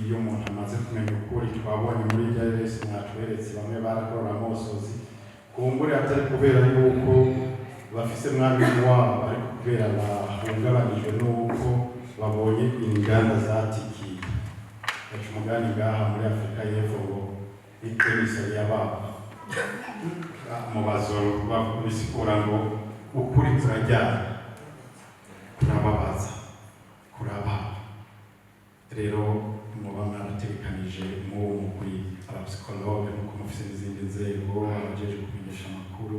iyo umuntu amaze kumenya ukuri twabonye muri rya Yesu mwatweretse bamwe barakorora amosozi kumbure atari kubera yuko bafise mwami wabo ariko kubera bahungabanijwe n'uko babonye inganda zatikiye baca umugani ngaha muri Afurika y'Epfo ngo iterisari y'ababa mu bazoro babisikura ngo ukuri kurajyana kurababaza kurababa rero muba mwarategekanije muwo mukuri abapsikologe nuko mufise n'izindi nzego abajeje kumenyesha amakuru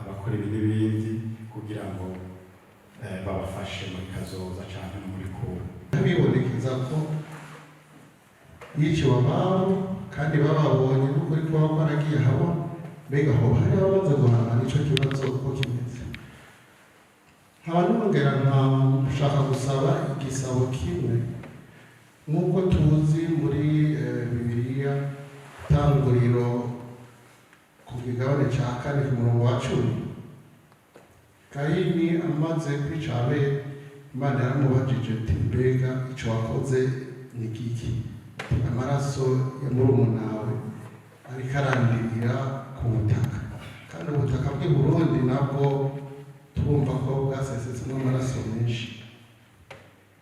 abakora ibi n'ibindi kugira ngo babafashe muri kazoza cyane no muri kuru bibonekeza ko yiciwe ababo kandi bababonye n'ukuri ko baragiye haba mbega aho hari ababanza guhangana icyo kibazo uko kimeze nkaba nongera nshaka gusaba igisabo kimwe nk'uko tuzi muri Bibiliya Itanguriro ku kigabane cya 4 ku murongo wa 10 Kayini amaze kwica Abeli Imana yaramubajije ati mbega icyo wakoze ni iki amaraso ya murumuna wawe ariko arandirira ku butaka kandi ubutaka bw'i Burundi nabwo twumva ko bwasesetsemo amaraso menshi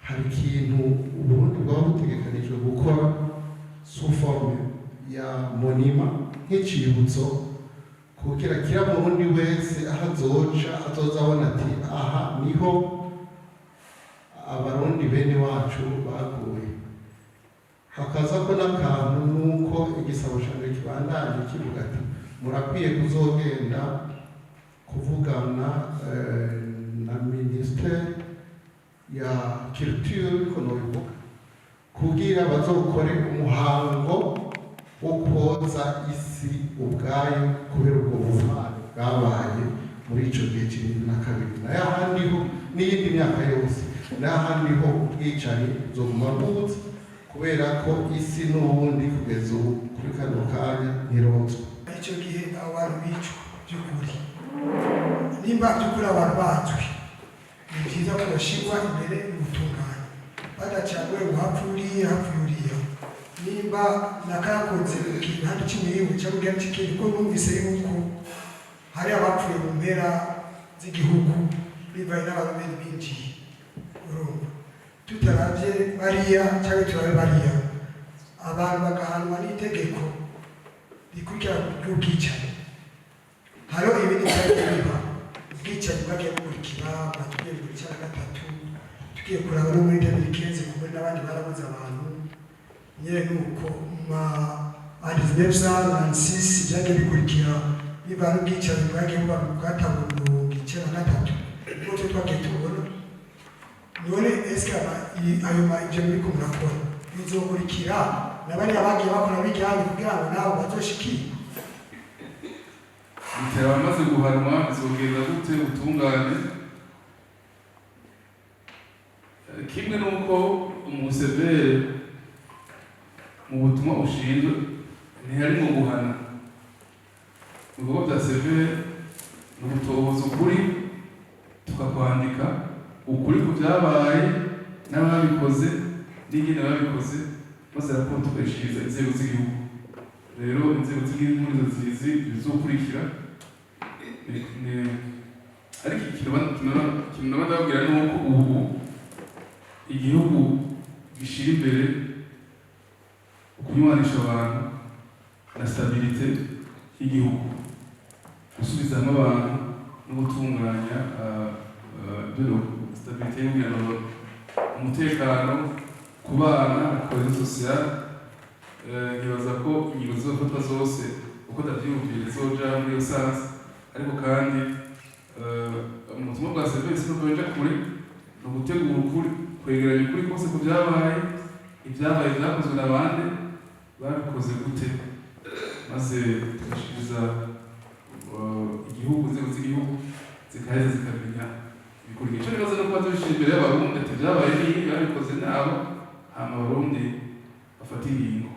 hari ikintu Uburundi bwaba butegekanijwe gukora sous forme ya monima nk'icibutso kugira kira Murundi wese aho azoza abona ati aha niho abarundi bene wacu baguye hakaza ko n'akantu nuko igisabo cyane kibandanye kivuga ati murakwiye kuzogenda kuvugana na ministere ya culture konobivuga kugira bazokore umuhango wo koza isi ubwayo kubera ubwo buvane bwabaye muri ico gihe cy'ibiri na kabiri na yahandi ho n'iyindi myaka yose n'ahandi ho ubwicanyi buzoguma bwutse kubera ko isi n'ubundi kugeza ubu kuri kano kanya ntirozwa icyo gihe abantu bicwa by'ukuri nimba by'ukuri abantu bazwi ni byiza ko bashyirwa imbere y'ubutungane badacagwe ngo hapfa uriya nimba nakakoze ikintu cy'imiringo cyangwa igihe cy'ikindi ko numvise yuko hari abapfuye mu mpera z'igihugu bivaye n'abarundi binjiye urumva tutaravye bariya cyangwa turabe bariya abantu bagahanwa n'itegeko rikurikira ry'ubwicanyi hariho ibindi biba ubwicanyi bwagiye bukurikira tugiye mu cya gatatu tugiye kuraba no muri Demirikenzi kumwe n'abandi barabuze abantu nyine nuko ma adivesa na sisi byagiye bikurikira biba n'ubwicanyi bwagiye buba bwatabundu gicera gatatu ubwo twagiye tubona none eske ayo ma ibyo muri ko murakora bizokurikira nabari abagiye bakora bijyanye kugira ngo nabo bazoshikire bitera amaze guhanwa bizogenda gute ubutungane kimwe nuko umusevere mu butumwa ushinzwe ntiharimo guhana ibikorwa bya severe ni ugutohoza ukuri tukakwandika ukuri ku byabaye n'ababikoze n'ingene babikoze maze raporo tukayishikiriza inzego z'igihugu rero inzego z'igihugu nizo zizi bizokurikira ariko ikintu ndababwira ni uko ubu igihugu gishyira imbere ukunywanisha abantu na stabilite y'igihugu gusubiza hamwe abantu no gutunganya stabilite y'umwihariko umutekano ku bana cohesion sociale nkibaza ko ingingo zizofatwa zose uko ndavyumvira zizoja muri iyo sansi ariko kandi mu butumwa bwa serivisi no kuja kure no gutegura ukuri kwegeranya ukuri kose ku byabaye ibyabaye byakozwe n'abandi babikoze gute maze tugashiriza igihugu inzego z'igihugu zikaheza zikamenya bikurikira icyo bibazo no kuba tubishyira imbere y'abarundi ati byabaye n'ibi babikoze nabo hama abarundi bafata ingingo